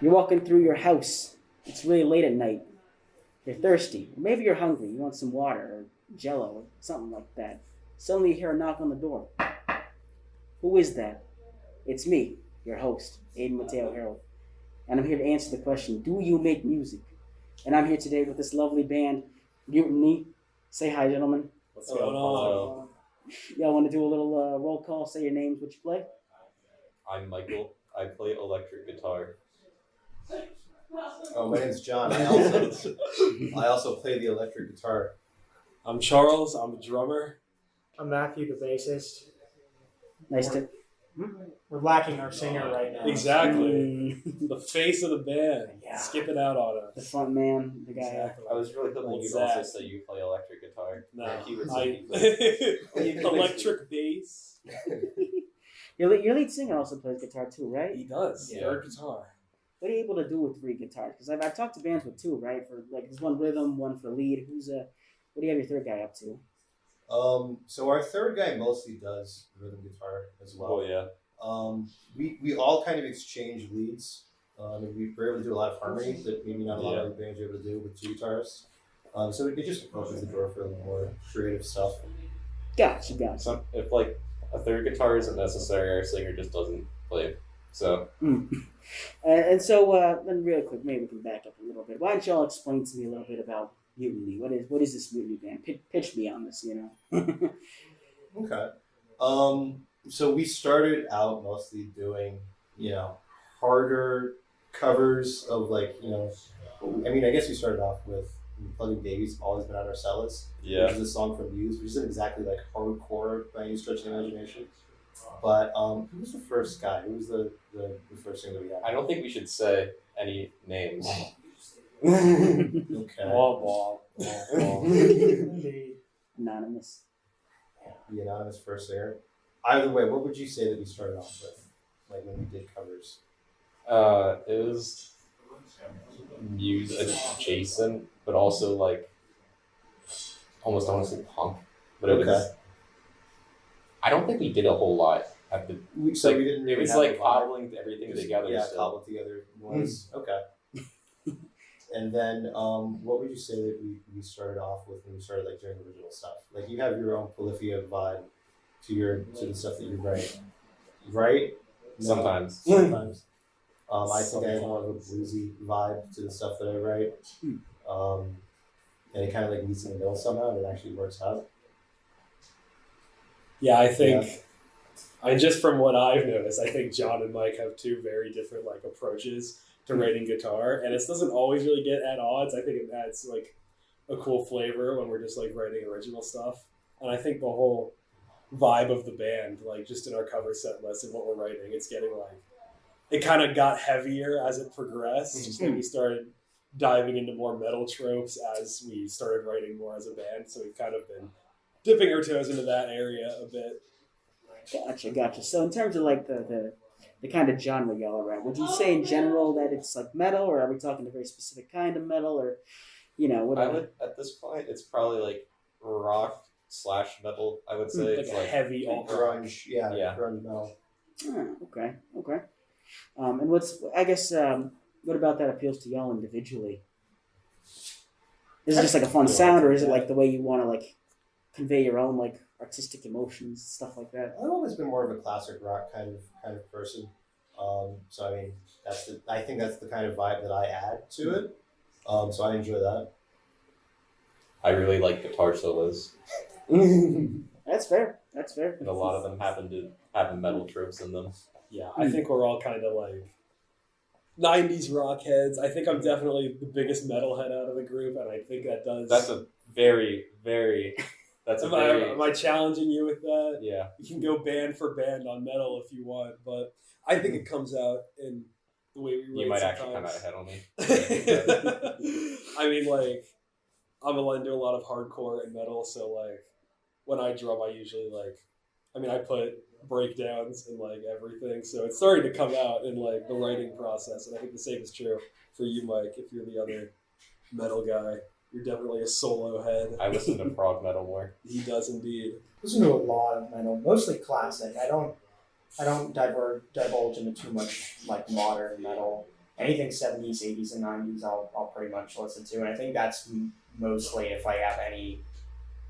You're walking through your house. It's really late at night. You're thirsty. Or maybe you're hungry. You want some water or jello or something like that. Suddenly you hear a knock on the door. Who is that? It's me, your host, Ayden Herold. And I'm here to answer the question, do you make music? And I'm here today with this lovely band, Mutiny. Say hi, gentlemen. What's going on? Y'all want to do a little roll call? Say your names, what you play? I'm Michael. I play electric guitar. Oh, my name's John. I also play the electric guitar. I'm Charles. I'm a drummer. I'm Matthew, the bassist. Nice to... We're lacking our singer right now. Exactly. The face of the band. Yeah. Skipping out on The us. front man, the guy. Exactly. I was really hoping you'd Exactly. also say you play electric guitar. No, Like he would say he plays- electric bass. Your lead singer also plays guitar too, right? He does. Yeah. Third guitar. What are you able to do with 3 guitars? Because I've talked to bands with 2, right? For like there's one rhythm, one for lead. What do you have your third guy up to? So our third guy mostly does rhythm guitar as well. Oh yeah. We all kind of exchange leads. And we're able to do a lot of harmony that maybe not a lot of other bands are able to do with 2 guitars. So it just opens the door for a little more creative stuff. Gotcha. If like a third guitar isn't necessary, our singer just doesn't play. So And so then real quick, maybe we can back up a little bit. Why don't y'all explain to me a little bit about Mutiny? What is this Mutiny band? Pitch me on this, you know. Okay. So we started out mostly doing, harder covers of I guess we started off with Plugging Babies, Always Been on Our Cellas. yeah. Which is a song from Muse, which isn't exactly like hardcore by any stretch of the imagination. But who was the first guy? Who was the first singer that we had? I don't think we should say any names. Okay. Wah. Indeed. Anonymous. The anonymous first singer. Either way, what would you say that we started off with? Like when we did covers? It was Muse adjacent, but also like almost honestly punk. But it was. I don't think we did a whole lot at the. We didn't really It was have like a lot. cobbling everything together. Yeah, still. cobbled together was okay. And then, what would you say that we started off with when we started like doing original stuff? Like you have your own polyphia vibe to the stuff that you write, right? No? Sometimes. Sometimes. I think I have more of a bluesy vibe to the stuff that I write. And it kind of like meets in the middle somehow, and it actually works out. Yeah, I think. Just from what I've noticed, I think John and Mike have 2 very different like approaches to writing guitar, and it doesn't always really get at odds. I think it adds like a cool flavor when we're just like writing original stuff, and I think the whole vibe of the band, like just in our cover set list and what we're writing, it's getting like it kind of got heavier as it progressed. Just when we started diving into more metal tropes as we started writing more as a band, so we've kind of been dipping our toes into that area a bit. Gotcha. So in terms of like the kind of genre y'all are at, would you say in general that it's like metal, or are we talking a very specific kind of metal, or whatever? At this point, it's probably like rock/metal. I would say Like it's a like heavy alt rock. Grunge, Yeah. grunge metal. Okay. And what about that appeals to y'all individually? Is it just like a fun sound, or is it like the way you want to like convey your own like artistic emotions, stuff like that? I've always been more of a classic rock kind of person. So I mean, I think that's the kind of vibe that I add to it. So I enjoy that. I really like guitar solos. That's fair. And a lot of them happen to have metal tropes in them. Yeah, I think we're all kind of like 90s rock heads. I think I'm definitely the biggest metalhead out of the group, and I think that does. That's a very, very. That's a Am very. I challenging you with that? Yeah. You can go band for band on metal if you want, but I think it comes out in the way we write. You might actually come out ahead on me. I mean, like, I'm into a lot of hardcore and metal, so like, when I drum, I usually I put breakdowns and like everything, so it's starting to come out in like the writing process, and I think the same is true for you, Mike. If you're the other metal guy, you're definitely a solo head. I listen to prog metal more. He does indeed. Listen to a lot of metal, mostly classic. I don't divulge into too much like modern metal. anything 70s, 80s, and 90s, I'll pretty much listen to. And I think that's mostly if I have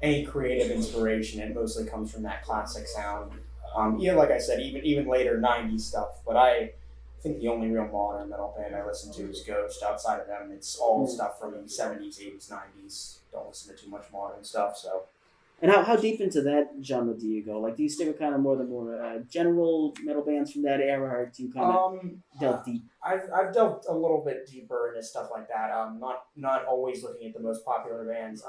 any creative inspiration, it mostly comes from that classic sound. Like I said, even later 90s stuff. But I think the only real modern metal band I listen to is Ghost. Outside of them, it's all stuff from the 70s, 80s, 90s. Don't listen to too much modern stuff. So. And how deep into that genre do you go? Like, do you stick with kind of the more general metal bands from that era, or do you kind of delve deep? I've delved a little bit deeper into stuff like that. Not always looking at the most popular bands.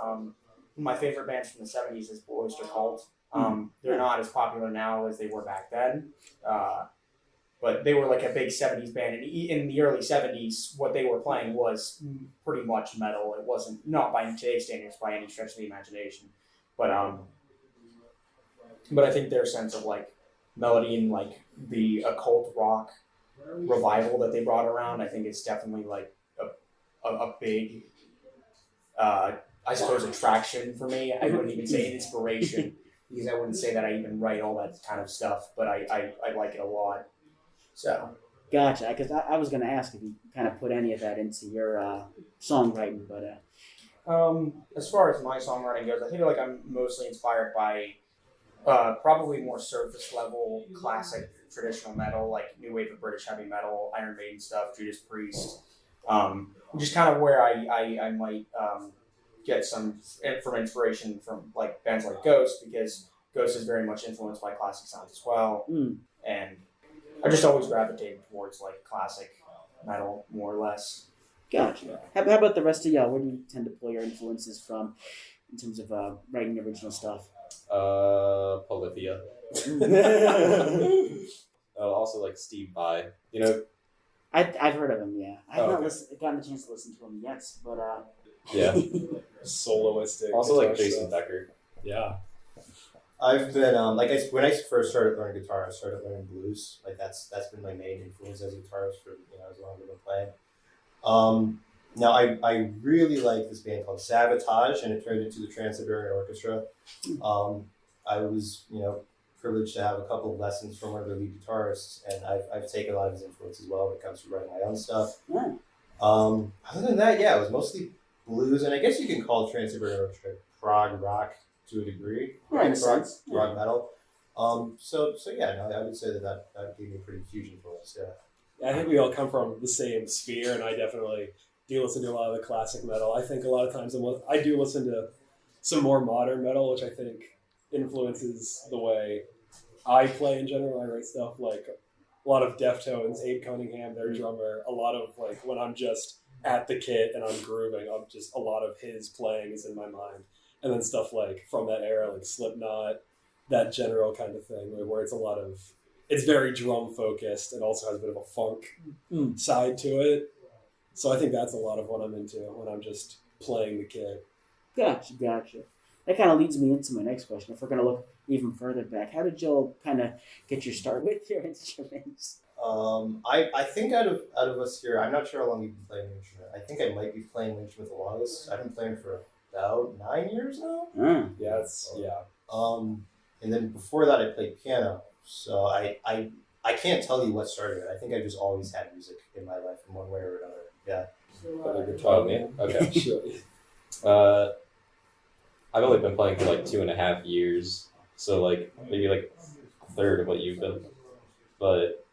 My favorite bands from the 70s is Blue Oyster Cult. They're not as popular now as they were back then. But they were like a big 70s band. And in the early 70s, what they were playing was pretty much metal. It wasn't, not by today's standards by any stretch of the imagination. But I think their sense of like melody and like the occult rock revival that they brought around, I think it's definitely like a big, I suppose, attraction for me. I wouldn't even say inspiration because I wouldn't say that I even write all that kind of stuff, but I like it a lot. So. Gotcha. Because I was going to ask if you kind of put any of that into your songwriting, but. As far as my songwriting goes, I feel like I'm mostly inspired by probably more surface level classic traditional metal, like new wave of British heavy metal, Iron Maiden stuff, Judas Priest. Just kind of where I might get some from inspiration from like bands like Ghost, because Ghost is very much influenced by classic sounds as well. And I just always gravitated towards like classic metal more or less. Gotcha. How about the rest of y'all? Where do you tend to pull your influences from in terms of writing original stuff? Polyphia. Also like Steve Vai. You know? I've heard of him, yeah. I've not okay. gotten a chance to listen to him yet, but Yeah. Soloistic. Also like guitar Jason stuff. Becker. Yeah. I've been when I first started learning guitar, I started learning blues. Like that's been my main influence as a guitarist for as long as I've been playing. Now I really like this band called Sabotage, and it turned into the Trans-Siberian Orchestra. I was privileged to have a couple of lessons from one of their lead guitarists, and I've taken a lot of his influence as well when it comes to writing my own stuff. yeah. Other than that, yeah, it was mostly blues, and I guess you can call Trans-Siberian Orchestra prog rock to a degree, Yeah, in a sense. prog metal. So yeah, no, I would say that gave me a pretty huge influence. Yeah. I think we all come from the same sphere, and I definitely do listen to a lot of the classic metal. I think a lot of times I do listen to some more modern metal, which I think influences the way I play in general. I write stuff like a lot of Deftones, Abe Cunningham, their drummer, a lot of like when I'm just at the kit and I'm grooving, a lot of his playing is in my mind. And then stuff like from that era, like Slipknot, that general kind of thing, where it's very drum focused and also has a bit of a funk side to it. So I think that's a lot of what I'm into when I'm just playing the kit. Gotcha. That kind of leads me into my next question. If we're going to look even further back, how did y'all kind of get your start with your instruments? I think out of us here, I'm not sure how long you've been playing an instrument. I think I might be playing an instrument the longest. I've been playing for about 9 years now. Yeah. And then before that, I played piano. So I can't tell you what started it. I think I just always had music in my life in one way or another. Yeah. Oh, man. Okay. Sure. I've only been playing for like 2.5 years, so like maybe like a third of what you've been. But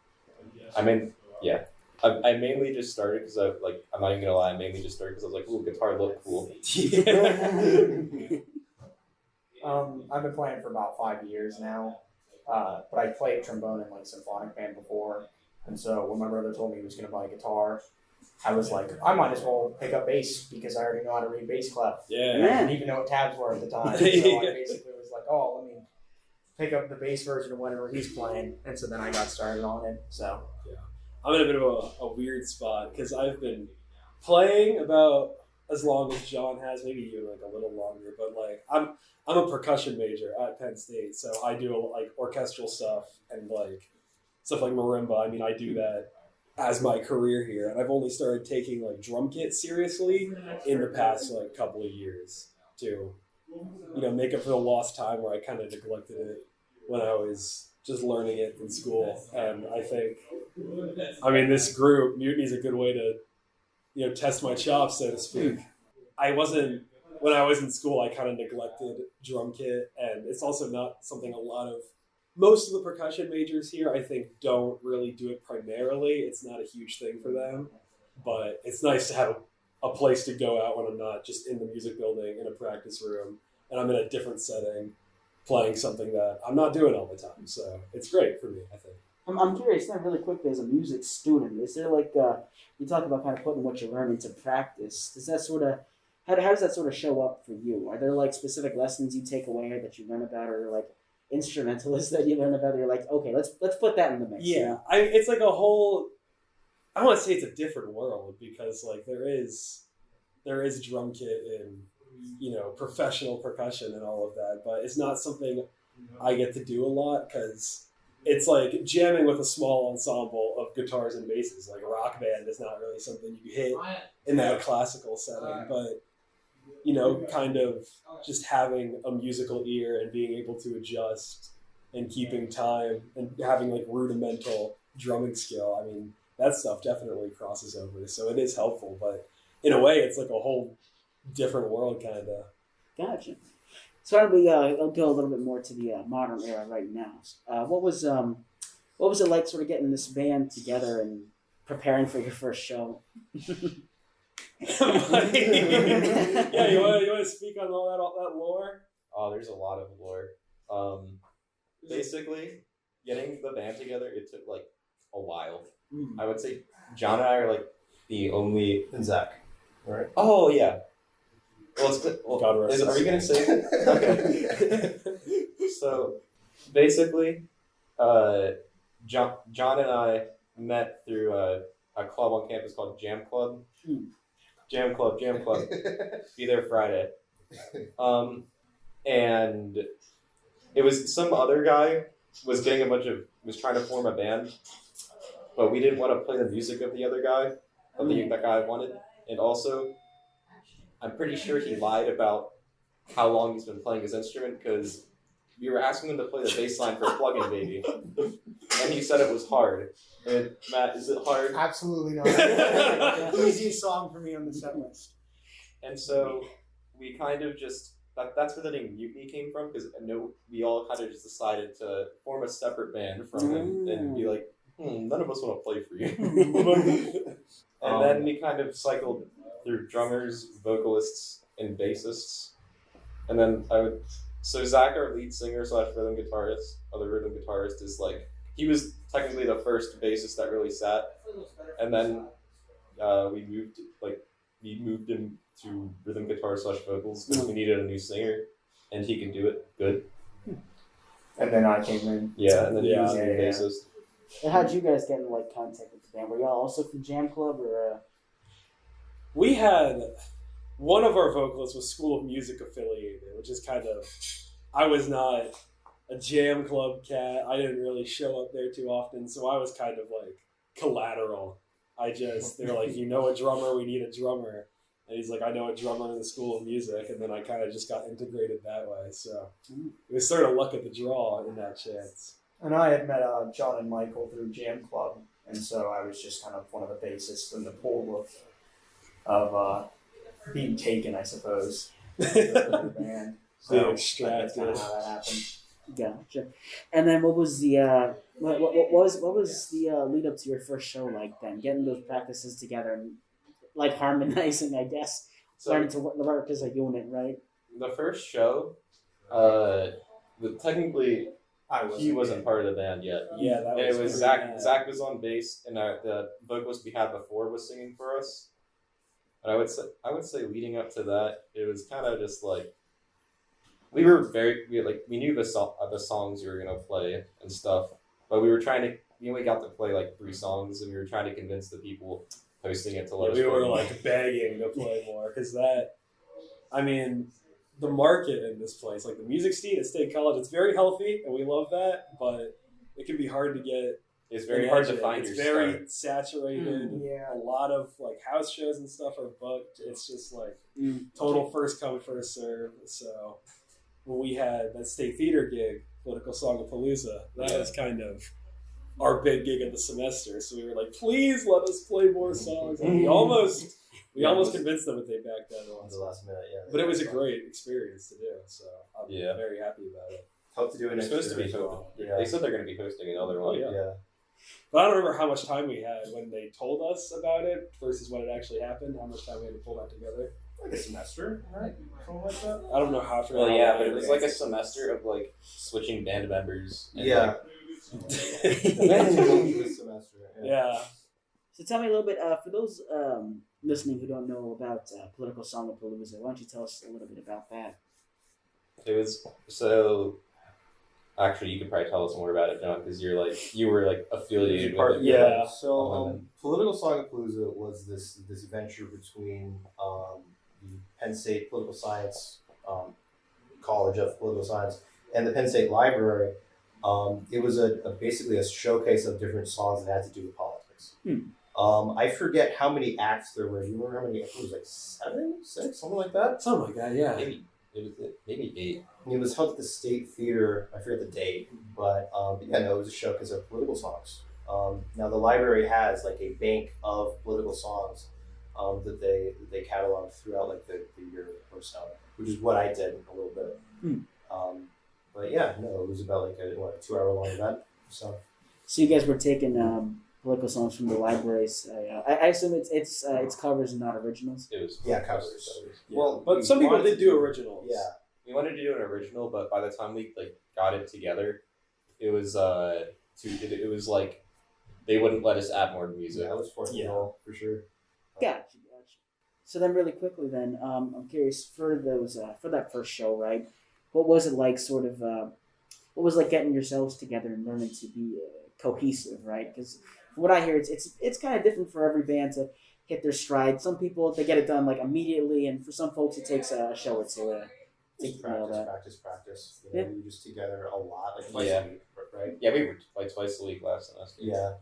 I mean, yeah, I mainly just started because I'm not even gonna lie, I mainly just started because I was like, ooh, guitar look cool. I've been playing for about 5 years now, but I played trombone in like symphonic band before, and so when my brother told me he was going to buy a guitar, I was like, I might as well pick up bass because I already know how to read bass clef. Yeah. And I didn't even know what tabs were at the time, so I basically was like, oh, let me pick up the bass version of whatever he's playing, and so then I got started on it. So I'm in a bit of a weird spot because I've been playing about as long as John has, maybe even like a little longer. But like I'm a percussion major at Penn State, so I do like orchestral stuff and like stuff like marimba. I mean, I do that as my career here, and I've only started taking like drum kit seriously in the past like couple of years to make up for the lost time where I kind of neglected it when I was just learning it in school. And I think, I mean, this group, Mutiny, is a good way to, test my chops, so to speak. When I was in school, I kind of neglected drum kit, and it's also not something most of the percussion majors here, I think, don't really do it primarily. It's not a huge thing for them, but it's nice to have a place to go out when I'm not just in the music building in a practice room, and I'm in a different setting playing something that I'm not doing all the time. So it's great for me, I think. I'm curious, then, really quickly, as a music student, is there you talk about kind of putting what you learn into practice. Does that sort of, how does that sort of show up for you? Are there specific lessons you take away that you learn about, or instrumentalists that you learn about? That you're okay, let's put that in the mix. Yeah, it's like a whole. I don't want to say it's a different world because there is drum kit and professional percussion and all of that, but it's not something I get to do a lot because it's like jamming with a small ensemble of guitars and basses. Like a rock band is not really something you hit in that classical setting, but kind of just having a musical ear and being able to adjust and keeping time and having rudimental drumming skill. I mean, that stuff definitely crosses over. So it is helpful, but in a way it's like a whole different world kind of. Gotcha. So why don't we go a little bit more to the modern era right now? What was it like sort of getting this band together and preparing for your first show? Yeah, you want to speak on all that lore? Oh, there's a lot of lore. Basically, getting the band together, it took a while. I would say John and I are the only. And Zach, right? Oh yeah. Well, God rest are we gonna say that? Okay. So basically, John and I met through a club on campus called Jam Club. Jam Club. Be there Friday. And it was some other guy was trying to form a band, but we didn't want to play the music of the other guy, that guy wanted. And also, I'm pretty sure he lied about how long he's been playing his instrument because we were asking him to play the bass line for Plug-in Baby, and he said it was hard. And Matt, is it hard? Absolutely not. Easiest song for me on the set list. And so we kind of just that's where the name Mutiny came from because we all kind of just decided to form a separate band from him and be like, none of us want to play for you. And then we kind of cycled through drummers, vocalists, and bassists. And then so Zach, our lead singer / rhythm guitarist, is he was technically the first bassist that really sat. And then we moved him to rhythm guitar / vocals because we needed a new singer, and he could do it good. And then I came in. Yeah, and then he was the new bassist. And how'd you guys get in contact with the band? Were y'all also from Jam Club or? We had one of our vocalists was School of Music affiliated, which is kind of. I was not a Jam Club cat. I didn't really show up there too often, so I was kind of collateral. They're like, a drummer, we need a drummer. And he's like, I know a drummer in the School of Music, and then I kind of just got integrated that way. So it was sort of luck of the draw in that chance. And I had met John and Michael through Jam Club, and so I was just kind of one of the bassists in the pool of being taken, I suppose, for the band. So that's kind of how that happened. Gotcha. And then what was the what was the lead up to your first show like then? Getting those practices together and harmonizing, I guess. So, learning to work as a unit, right? The first show, technically he wasn't part of the band yet. Yeah, that was. It was Zach. Bad. Zach was on bass, and the vocalist we had before was singing for us. And I would say leading up to that, it was kind of just we knew the songs we were gonna play and stuff, but we were trying to. We only got to play 3 songs, and we were trying to convince the people hosting it to let us. We were begging to play more because the market in this place, the music scene at State College, it's very healthy, and we love that, but it can be hard to get. It's very hard to find. It's very saturated. Yeah. A lot of house shows and stuff are booked. It's just total first come first serve. So when we had that State Theater gig Political Songapalooza. That was kind of our big gig of the semester. So we were like, please let us play more songs. And we almost convinced them that they backed out On the last minute, yeah. But it was a great experience to do. So I'm Yeah. very happy about it. Hope to do it They're next supposed to year be as well. They said they're going to be hosting another one. yeah. Yeah. But I don't remember how much time we had when they told us about it versus when it actually happened. How much time we had to pull that together. Like a semester, right? Something like that. I don't know how. Well, yeah, but it was like a semester of like switching band members. And, Yeah. Semester. Yeah. So tell me a little bit, for those listening who don't know about Political Songapalooza, why don't you tell us a little bit about that? It was so. Actually, you could probably tell us more about it, John, because you were affiliated with it. Yeah. So, Political Songapalooza was this venture between the Penn State Political Science College of Political Science and the Penn State Library. It was basically a showcase of different songs that had to do with politics. I forget how many acts there were. Do you remember how many? I think it was like 7, 6, something like that. Something like that. Yeah. Maybe 8. And it was held at the State Theater. I forget the date, but yeah, no, it was a showcase of political songs. Now the library has like a bank of political songs that they cataloged throughout like the year or so, which is what I did a little bit. But yeah, no, it was about like a 2-hour-long event. So you guys were taking political songs from the libraries. I assume it's covers and not originals. It was covers. Yeah. Well, but we some people wanted did to do originals. Yeah. We wanted to do an original, but by the time we got it together, it was it was like they wouldn't let us add more music. Yeah, I was for for sure. Gotcha. So then, really quickly, then I'm curious for those for that first show, right? What was it like? Sort of, what was it like getting yourselves together and learning to be cohesive, right? Because from what I hear, it's kind of different for every band to hit their stride. Some people they get it done like immediately, and for some folks it takes a show or two. Just practice. You know, we were just together a lot, like twice Yeah. a week, right? Yeah, we were like twice a week last semester. Yeah.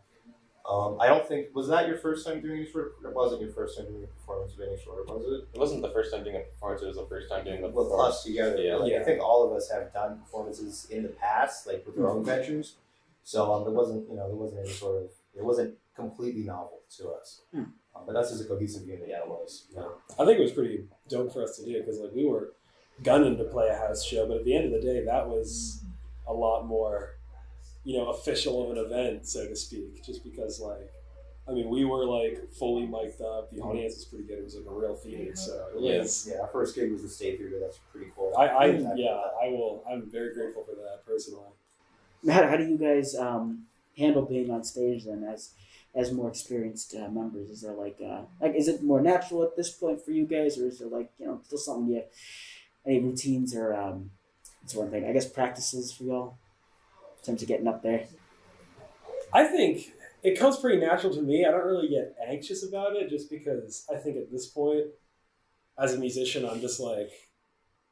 I don't think was that your first time doing any sort of. It wasn't your first time doing a performance of any sort, was it? It wasn't the first time doing a performance. It was the first time doing the With performance. us together. Yeah. Like, I think all of us have done performances in the past, like with our own ventures. So there wasn't any sort of. It wasn't completely novel to us. But us as a cohesive unit, yeah, it was. Yeah. I think it was pretty dope for us to do because we were gunning to play a house show, but at the end of the day, that was a lot more, official of an event, so to speak. Just because, we were fully mic'd up. The audience was pretty good. It was like a real theater, so it was. Yeah, our first gig was the State Theater. That's pretty cool. I'm very grateful for that personally. How do you guys handle being on stage then as more experienced members? Is there is it more natural at this point for you guys, or is there still something any routines or it's one thing I guess practices for y'all in terms of getting up there? I think it comes pretty natural to me. I don't really get anxious about it just because I think at this point, as a musician, I'm just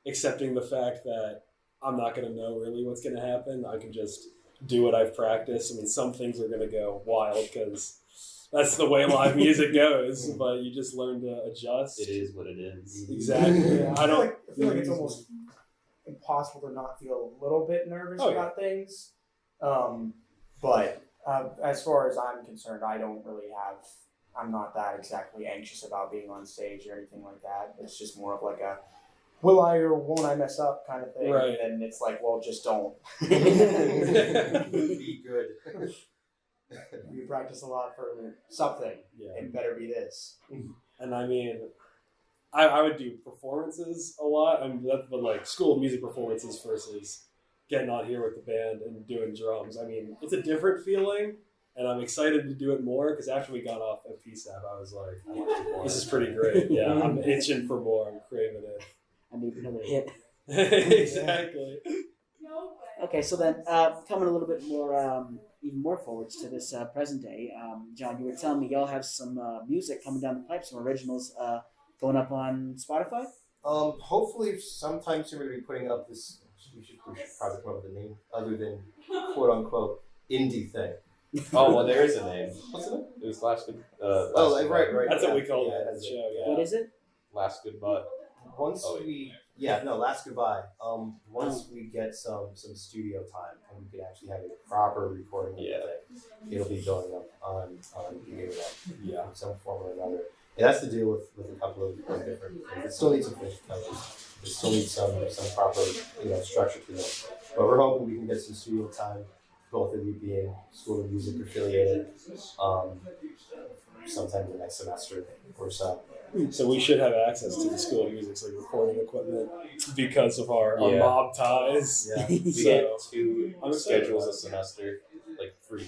accepting the fact that I'm not going to know really what's going to happen. I can just do what I've practiced. Some things are going to go wild because that's the way live music goes, but you just learn to adjust. It is what it is. Exactly. I feel like it's almost impossible to not feel a little bit nervous about things. But as far as I'm concerned, I'm not that exactly anxious about being on stage or anything like that. It's just more of a will I or won't I mess up kind of thing. Right. And it's well, just don't. Be good. You practice a lot for something. Yeah. It better be this. And I would do performances a lot. But school music performances versus getting on here with the band and doing drums. It's a different feeling, and I'm excited to do it more because after we got off at PSAP, I was like, this is pretty great. Yeah, I'm itching for more. I'm craving it. I need another hit. Exactly. Okay, so then coming a little bit more, even more forwards to this present day, John, you were telling me y'all have some music coming down the pipe, some originals going up on Spotify? Hopefully sometime soon we're going to be putting up this, we should probably come up with a name other than quote unquote indie thing. Oh, well, there is a name. What's the name? It was Last Good. Right. That's what we call yeah, it at the show. Yeah. What is it? Last Good Butt. Once we Yeah, no, last goodbye. Once we get some studio time and we can actually have a proper recording of it, it'll be going up on the internet, in some form or another. It has to deal with a couple of different things. It still needs some finished touches. It still needs some proper structure to it. But we're hoping we can get some studio time, both of you being School of Music affiliated, sometime the next semester or so. So we should have access to the School of Music's like recording equipment because of our mob ties. Yeah. We So, get 2 I'm excited schedules about a semester, free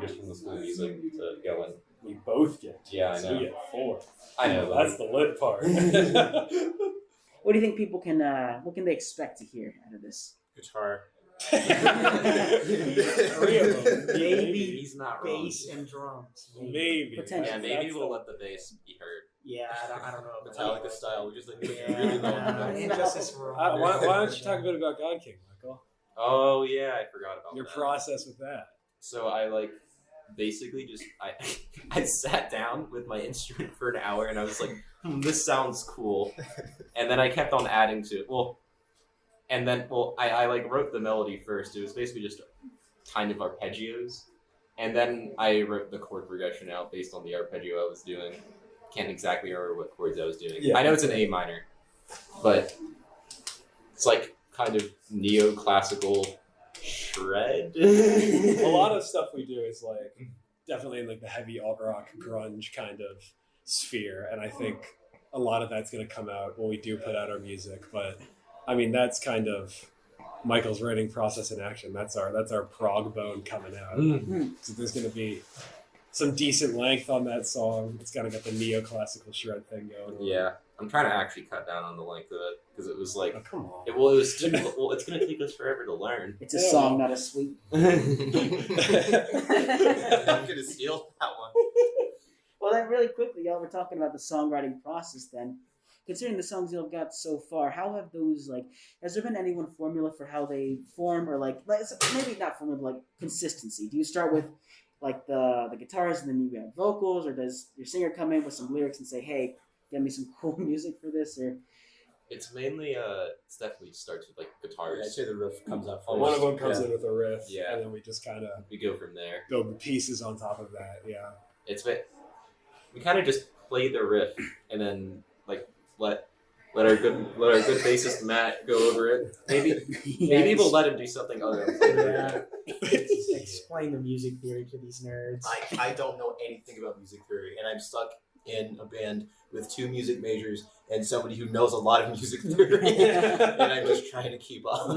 just from the School of Music to go in. we both get. Yeah, I So know. we get 4. I know. That's the lit part. What do you think people can? What can they expect to hear out of this? Guitar. 3 of them. Maybe He's not wrong. bass and drums. Maybe. Potentially. Yeah, maybe That's we'll let the bass be heard. Yeah, I don't know. About Metallica style. We just Yeah, really low. Injustice for Why, all. why don't you talk a bit about God King, Michael? Oh yeah, I forgot about Your that. process with that. So I basically just I sat down with my instrument for an hour and I was like, this sounds cool, and then I kept on adding to it. I wrote the melody first. It was basically just kind of arpeggios, and then I wrote the chord progression out based on the arpeggio I was doing. Can't exactly remember what chords I was doing. Yeah. I know it's an A minor, but it's like kind of neoclassical shred. A lot of stuff we do is like definitely in like the heavy alt rock grunge kind of sphere, and I think a lot of that's going to come out when we do put out our music. But I mean, that's kind of Michael's writing process in action. That's our prog bone coming out. So there's going to be some decent length on that song. It's kind of got the neoclassical shred thing going on. Yeah, I'm trying to actually cut down on the length of it because it was like Oh, come on. it was too, well. It's gonna take us forever to learn. It's a song, not a suite. I'm gonna steal that one. Well, then really quickly, y'all were talking about the songwriting process. Then, considering the songs y'all got so far, how have those has there been any one formula for how they form, or maybe not formula, but consistency? Do you start with the guitars and then you have vocals, or does your singer come in with some lyrics and say, "Hey, get me some cool music for this"? Or It's mainly it's definitely starts with guitars. I'd say the riff comes up first. One of them comes in with a riff, Yeah. and then we just kind of We go from there. build the pieces on top of that. Yeah. We kind of just play the riff and then let our good bassist Matt go over it. Maybe we'll let him do something other than play the riff. Explain the music theory to these nerds. I don't know anything about music theory, and I'm stuck in a band with 2 music majors and somebody who knows a lot of music theory, and I'm just trying to keep up.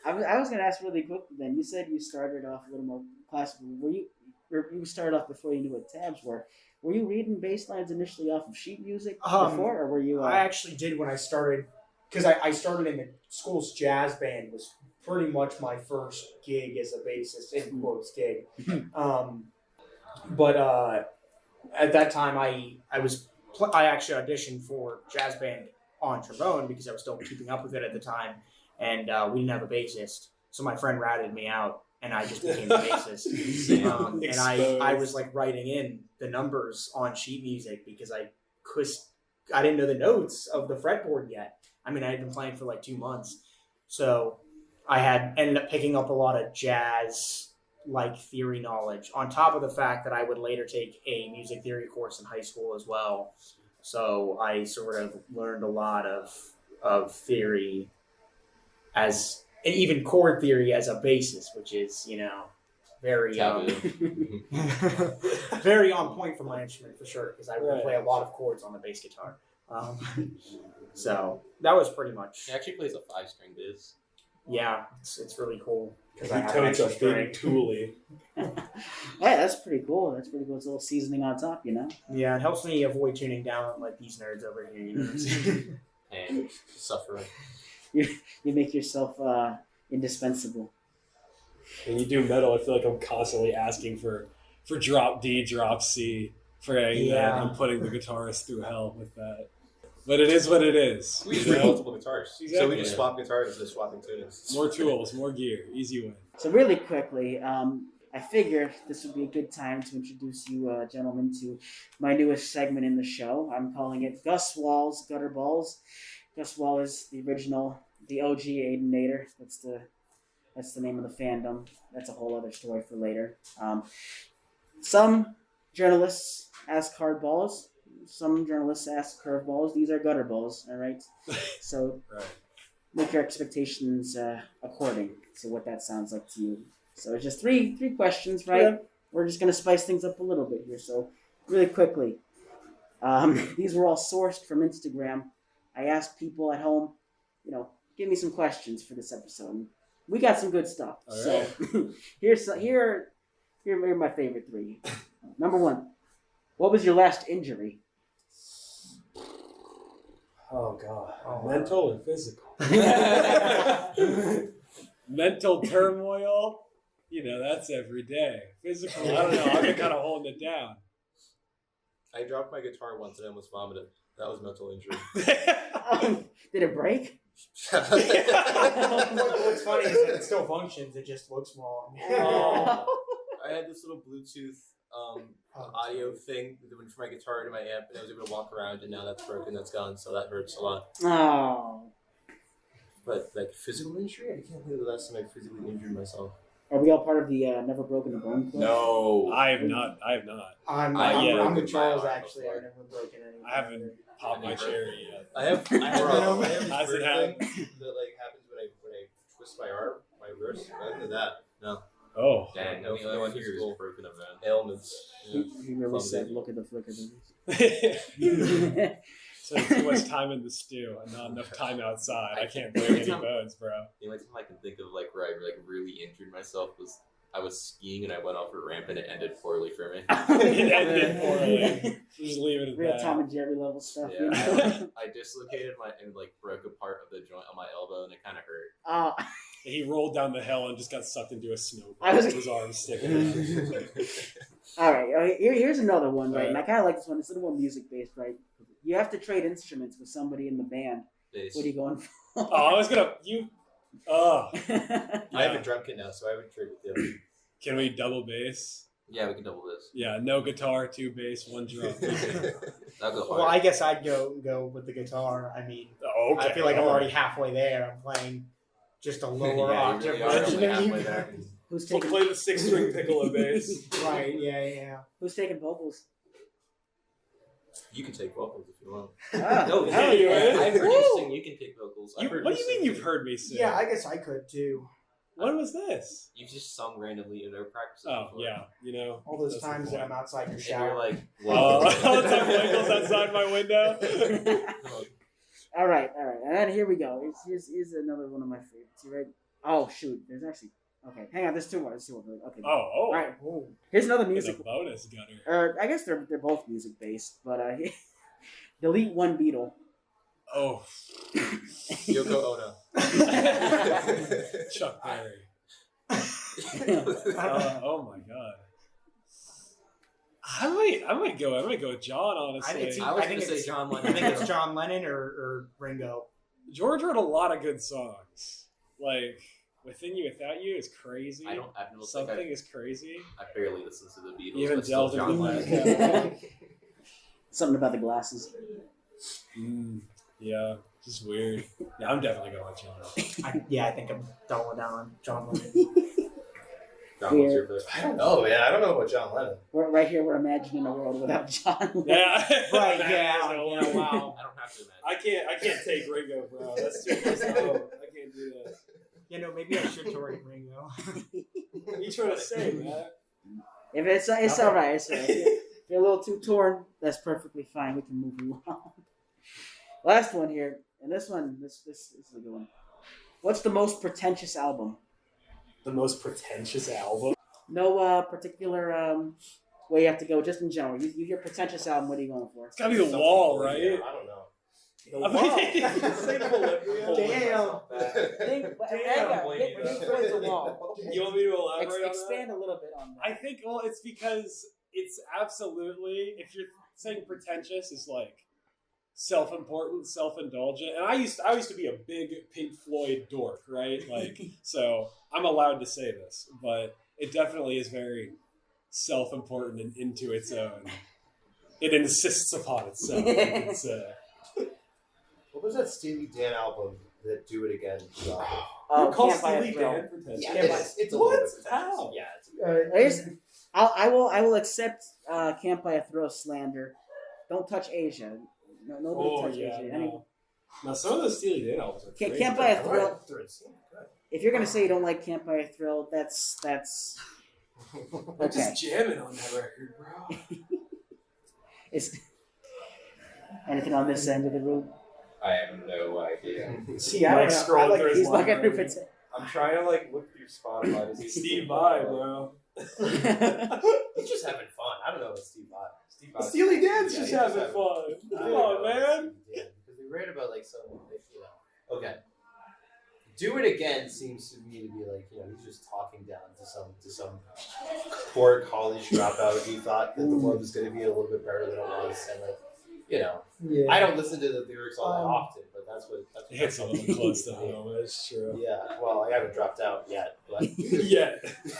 I was going to ask really quickly. Then you said you started off a little more classical. You started off before you knew what tabs were? Were you reading bass lines initially off of sheet music before, or were you? I actually did when I started, because I started in the school's jazz band. Was pretty much my first gig as a bassist, in quotes gig. But at that time, I actually auditioned for jazz band on trombone because I was still keeping up with it at the time, and we didn't have a bassist, so my friend ratted me out, and I just became the bassist. And I was writing in the numbers on sheet music because I didn't know the notes of the fretboard yet. I mean, I had been playing for 2 months, so I had ended up picking up a lot of jazz theory knowledge on top of the fact that I would later take a music theory course in high school as well. So I sort of learned a lot of theory and even chord theory as a basis, which is, very very on point for my instrument for sure, because I would play a lot of chords on the bass guitar. So that was pretty much. He actually plays a 5-string bass. Yeah, it's really cool because He I have an totes extra a big string. toolie. Yeah, that's pretty cool. It's a little seasoning on top, Yeah, it helps me avoid tuning down these nerds over here. And suffering. You make yourself indispensable. When you do metal, I feel like I'm constantly asking for drop D, drop C, and I'm putting the guitarist through hell with that. But it is what it is. We just bring multiple guitars, so Exactly. we just swap guitars instead of swapping tunings. More tools, more gear, easy win. So really quickly, I figured this would be a good time to introduce you, gentlemen, to my newest segment in the show. I'm calling it Gus Wall's Gutter Balls. Gus Wallace, the original, the OG Aydenator. That's the name of the fandom. That's a whole other story for later. Some journalists ask hardballs. Some journalists ask curveballs. These are gutter balls, all right? So make your expectations according to what that sounds like to you. So it's just three questions, right? Yeah. We're just going to spice things up a little bit here. So really quickly, these were all sourced from Instagram. I asked people at home, give me some questions for this episode. We got some good stuff. All so right. here are my favorite three. Number one, what was your last injury? Oh God, mental and physical. Mental turmoil, that's every day. Physical, I don't know. I've been kind of holding it down. I dropped my guitar once and I almost vomited. That was mental injury. Did it break? What's funny is that it still functions. It just looks wrong. I had this little Bluetooth audio thing that went from my guitar to my amp, and I was able to walk around, and now that's broken. That's gone, so that hurts a lot. Oh. But physical injury, I can't believe the last time I physically injured myself. Are we all part of the Never Broken a Bone Club? No, I have not. I'm with Charles. Actually, I've never broken any. I haven't popped my cherry yet. I have this How's it happen? thing that happens when I twist my arm, my wrist. Other than that, no. Oh, dang! No, the only one here is broken of that. Ailments. He really said, "Look at the flicker." So too much time in the stew and not enough time outside. I can't break any bones, bro. The only time I can think of where I really injured myself was I was skiing and I went off a ramp and it ended poorly for me. It ended poorly. Just leave it at Real that. Tom and Jerry level stuff. Yeah, I dislocated and broke a part of the joint on my elbow and it kind of hurt. He rolled down the hill and just got sucked into a snowball. His arm sticking out. All right, here's another one, right? And I kind of like this one. It's a little more music based, right? You have to trade instruments with somebody in the band. Bass. What are you going for? I was gonna I have a drum kit now, so I would trade with you. Can we double bass? Yeah, we can double this. Yeah, no guitar, 2 bass, 1 drum. That'll go hard. Well, I guess I'd go with the guitar. I mean, Okay. I feel like I'm already halfway there. I'm playing just a lower octave you really are version only of halfway you there. guys. Who's We'll taking play the 6-string piccolo bass. Right? Yeah. Who's taking vocals? You can take vocals if you want. Oh, hell yeah. I've heard you sing. You can take vocals. What do you mean you've heard me sing? Yeah, I guess I could too. When was this? You've just sung randomly in our practices. Oh, before. yeah. All those that's times the that I'm outside your And shower. you're like, All the time Michael's outside my window. All right. And then here we go. Here's another one of my favorites. You ready? Oh shoot, there's actually okay. Hang on, there's 2 more. Okay. Oh. All right. Here's another It's music. a bonus gutter. I guess they're both music based, but delete one Beatle. Oh. Yoko Ono. Chuck Berry. Oh my god. I might go with John, honestly. I was going to say John Lennon. I think it's John Lennon or Ringo. George wrote a lot of good songs. Within You, Without You is crazy. Something is crazy. I barely listen to the Beatles. Even but still Delta. John Lennon. Something about the glasses. Yeah, just weird. Yeah, I'm definitely going with John. I think I'm doubling down on John Lennon. John, what's your pick? I don't know, man. I don't know about John Lennon. Right here, we're imagining a world without John Lennon. Yeah, Right, Wow. wow. I don't have to imagine. I can't take Ringo, bro. That's too close to home. I can't do that. Maybe I should tour Ringo. What are you trying to say, man? If it's all right. It's all right. If you're a little too torn, that's perfectly fine. We can move along. Last one here, and this is a good one. What's the most pretentious album? The most pretentious album? No particular way you have to go, just in general. You hear pretentious album, what are you going for? It's gotta be The Wall, right? I don't know. I mean, say The Damn. The Wall. You want me to elaborate on that? Expand a little bit on that. I think, it's because it's absolutely, if you're saying pretentious, is self-important, self-indulgent. And I used to be a big Pink Floyd dork, right? So I'm allowed to say this, but it definitely is very self-important and into its own. It insists upon itself. It's, What was that Steely Dan album that Do It Again? Oh, call Can't Buy a Steely Thrill. Dan pretentious? Yeah, Can't Buy- it's a What? little bit pretentious. How? Yeah, Here's- I will accept Can't Buy a Thrill slander. Don't touch Asia. No, nobody Oh touch yeah, Asia. no. Now some of those Steely Dan albums are great. Can't Buy a Go Thrill. ahead, throw it. Good. If you're gonna say you don't like Can't Buy a Thrill, that's I'm okay. just jamming on that record, bro. It's anything on this end of the room. I have no idea. See, I don't Mike's know. I scrolling like through his He's looking library. through it. I'm trying to like look through Spotify to see Steve Vai, bro. He's just having fun. I don't know what Steve Vai. Steve Vai. Steely Dan's Yeah, just he's having fun. I Come don't on, know man. Steely Dan, because they write about like some, Okay. Do It Again seems to me to be like, he's just talking down to some poor college dropout who thought that the world was going to be a little bit better than it was, and like, Yeah. I don't listen to the lyrics all that often, but that's what It hits a little close to home. It's true. Yeah, well, I haven't dropped out yet, but Yeah.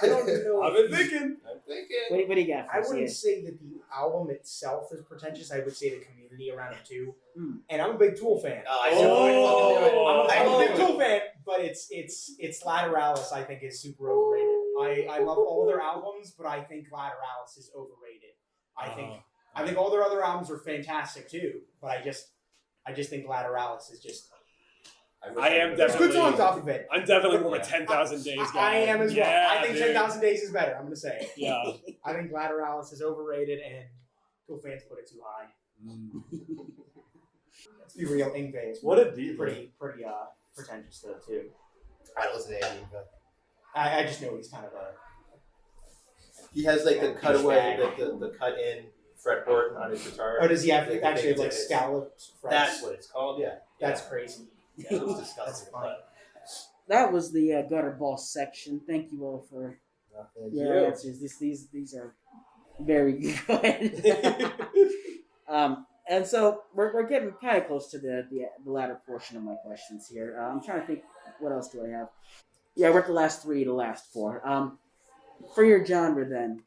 I don't know. I've been thinking. I'm thinking. What do you got? I For wouldn't us? say that the album itself is pretentious. I would say the community around it too. Mm. And I'm a big Tool fan. I said, I'm a big fucking do it. Tool fan, but it's Lateralis. I think is super overrated. I love all their albums, but I think Lateralis is overrated. I think all their other albums are fantastic too, but I just think Lateralis is just. I am There's good definitely. songs off of it. I'm definitely more of a 10,000 Days guy. I am as well. Yeah, I think dude. 10,000 Days is better. I'm gonna say. Yeah. I think Lateralis is overrated, and Tool fans put it too high. Let's be real, Ingve is What a diva. pretty pretentious though too. I don't listen to Ayden, but I just know he's kind of a. he has like the cutaway, the cut in fretboard on his guitar. Oh, does he have Like, actually have like it's- scalloped frets? That's what it's called. Yeah, That's crazy. Yeah, it was That's disgusting. funny. That was the gutter ball section. Thank you all for Thank your you. answers. These are very good. And so we're getting kind of close to the latter portion of my questions here. I'm trying to think, what else do I have? Yeah, we're at the last three, the last four. For your genre, then,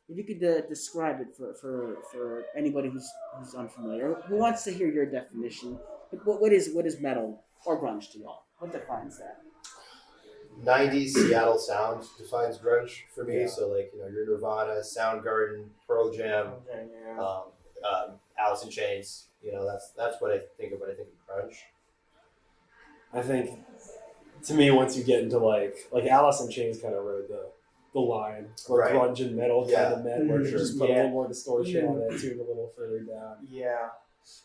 if you could describe it for anybody who's unfamiliar, who wants to hear your definition. What is metal or grunge to y'all? What defines that? 90s Seattle sound defines grunge for me. Yeah. So like your Nirvana, Soundgarden, Pearl Jam, Okay, yeah. Alice in Chains. That's what I think of when I think of grunge. I think, to me, once you get into like Alice in Chains kind of rode the line, or Right. grunge and metal kind of met, where you Sure. just put a Yeah. little more distortion Yeah. on it, tuned a little further down. Yeah,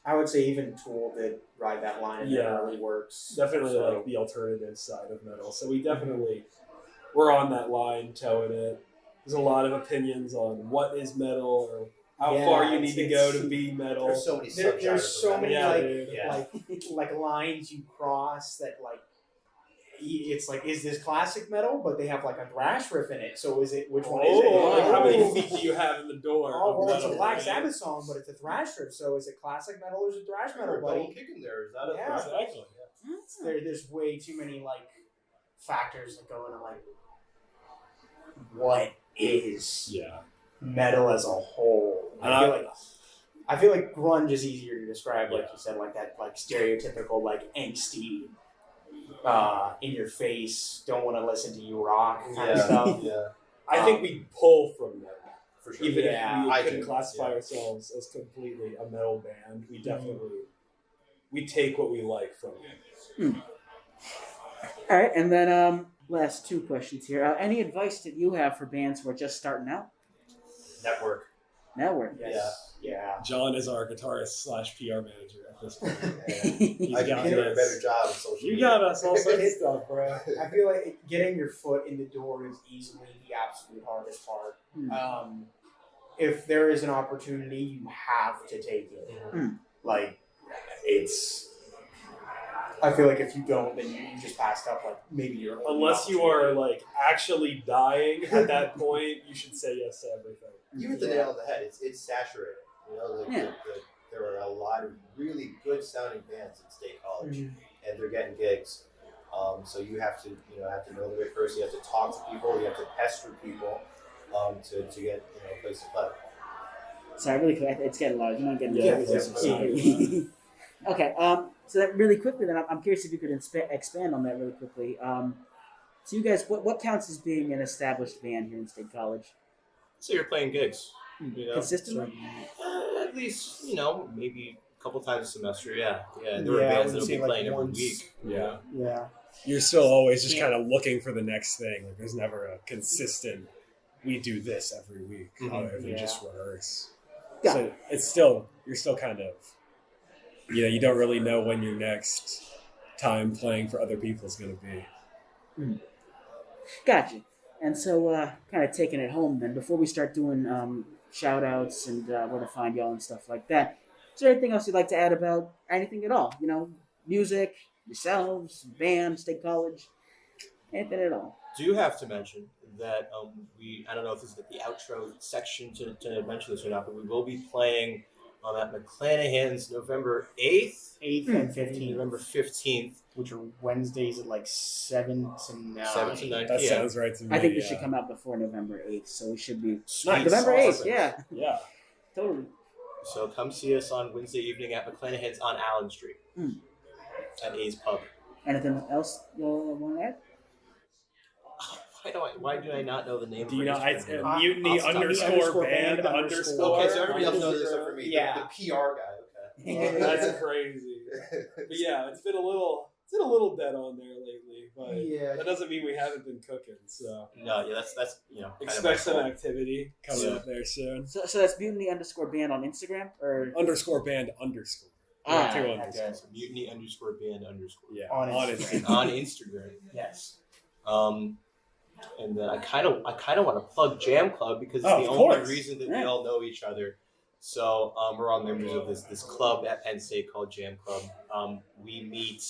I would say even Tool did ride that line. And Yeah. it really works. Definitely So- like the alternative side of metal. So we definitely we're on that line, towing it. There's a lot of opinions on what is metal or how Yeah, far you need to go it's- to be metal. There's so many There's subgenres so of many metal. Yeah, like dude. Yeah. like lines you cross that like it's like, is this classic metal? But they have like a thrash riff in it. So is it, which one is it? Like, how many Oh. feet do you have in the door? Oh, of well, it's a metal, Black right? Sabbath song, but it's a thrash riff. So is it classic metal or is it thrash metal, Double buddy? kick in there. Is that a Yeah. Exactly. There's way too many like factors that go into like what is Yeah. metal as a whole. And I feel like grunge is easier to describe, like Yeah. you said, like that like stereotypical like angsty, in your face, don't want to listen to you rock kind of stuff. Yeah, I think we pull from metal. for sure. Even Yeah, if we I couldn't do, classify yeah. ourselves as completely a metal band, we definitely we take what we like from it. All right, and then last two questions here. Any advice that you have for bands who are just starting out? Network. Network. Yes. Yeah. John is our guitarist / PR manager at this point. Yeah. I got can do a this. better job on social You media. got us all sorts of stuff, bro. I feel like getting your foot in the door is easily the absolute hardest part. Hmm. If there is an opportunity, you have to take it. Hmm. Like, it's. I feel like if you don't, then you just passed up. Like maybe you're Unless you are like actually dying at that point, you should say yes to everything. You hit the Yeah. nail on the head. It's saturated. Yeah. There are a lot of really good sounding bands at State College, Mhm. and they're getting gigs. So you have to know the right person. You have to talk to people. You have to pester people to get a place to play. Sorry, really quick. It's getting loud. You might get Yeah, closer. yeah. Sorry. Okay. So that really quickly, then I'm curious if you could expand on that really quickly. So you guys, what counts as being an established band here in State College? So you're playing gigs, you know, Consistently? at least maybe a couple times a semester. Yeah. There Yeah, are I bands would that'll say, be like, playing every once. week. Yeah. Yeah. You're still always just Yeah. kind of looking for the next thing. Like there's never a consistent. We do this every week. Mhm. We Yeah. just rehearse. Yeah. So you're still kind of, you don't really know when your next time playing for other people is going to be. Gotcha. And so, kind of taking it home then, before we start doing shout outs and where to find y'all and stuff like that, is there anything else you'd like to add about anything at all? Music, yourselves, band, State College, anything at all? Do have to mention that I don't know if this is the outro section to mention this or not, but we will be playing at McClanahan's November 8th, 8th and 15th, November 15th, which are Wednesdays at like 7 to 9. 7 to 9 That p.m. sounds right to me. I think this yeah. should come out before November 8th, so we should be. Sweet. November 8th, Awesome. yeah, Yeah. totally. So come see us on Wednesday evening at McClanahan's on Allen Street at A's Pub. Anything else y'all want to add? Why do I not know the name? Do you of know? it? It's Mutiny I'll- underscore band underscore. Okay, so everybody else knows this except for me. Yeah. The PR guy. Okay. That's crazy. But yeah, it's been a little dead on there lately, but Yeah. that doesn't mean we haven't been cooking. So No, yeah, that's kind of my expect some fault. activity coming Yeah. up there soon. So that's Mutiny underscore band on Instagram? Or Underscore band underscore. Ah, Two okay. underscores. Mutiny underscore band underscore. Yeah, On on Instagram. it. On Instagram. Yes. And then I kind of want to plug Jam Club because it's Oh, the of only course. reason that we Yeah. all know each other. So we're all members of this club at Penn State called Jam Club. We meet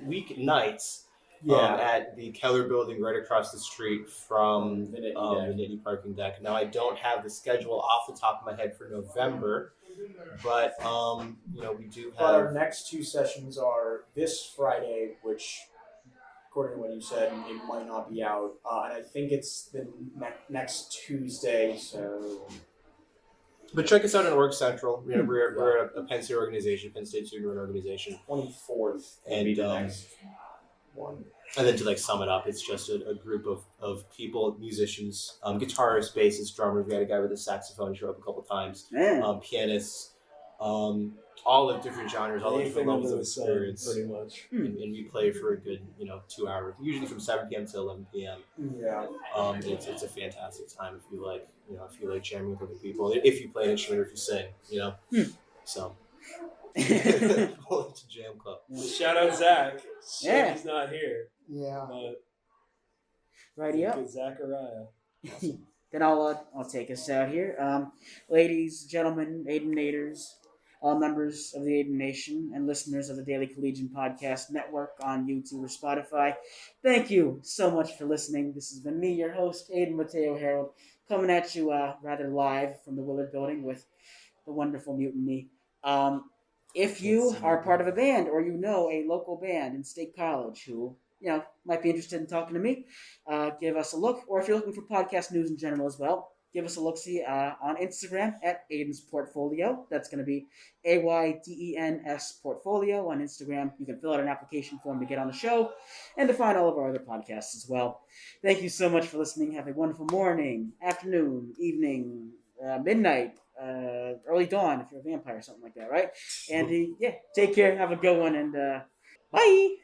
weeknights at the Keller Building right across the street from the Nittany parking deck. Now I don't have the schedule off the top of my head for November, but we do But our have. next two sessions are this Friday, which, according to what you said, it might not be out. And I think it's the next Tuesday, so... But check us out on Org Central. We're a Penn State organization, Penn State student organization. 24th will And, be the next one. And then to sum it up, it's just a group of people, musicians, guitarists, bassists, drummers. We had a guy with a saxophone show up a couple times. man. Pianists, all of different genres, all the different Anything levels under of the sun, experience. pretty much. And we play for a good 2 hours, usually from 7 p.m. to 11 p.m. Yeah. It's a fantastic time if you like jamming with other people, if you play an instrument or if you sing, So. Welcome to Jam Club. Shout out Zach. Yeah. He's not here, Yeah. but Righty up. good Zachariah. Then I'll take us out here. Ladies, gentlemen, Aydenators, all members of the Ayden Nation and listeners of the Daily Collegian Podcast Network on YouTube or Spotify, thank you so much for listening. This has been me, your host, Ayden Mateo Herold, coming at you rather live from the Willard Building with the wonderful Mutiny. If you are part of a band or you know a local band in State College who might be interested in talking to me, give us a look. Or if you're looking for podcast news in general as well, give us a look-see on Instagram at Ayden's Portfolio. That's going to be AYDENS Portfolio on Instagram. You can fill out an application form to get on the show and to find all of our other podcasts as well. Thank you so much for listening. Have a wonderful morning, afternoon, evening, midnight, early dawn if you're a vampire or something like that, right? And take care. Have a good one, and bye.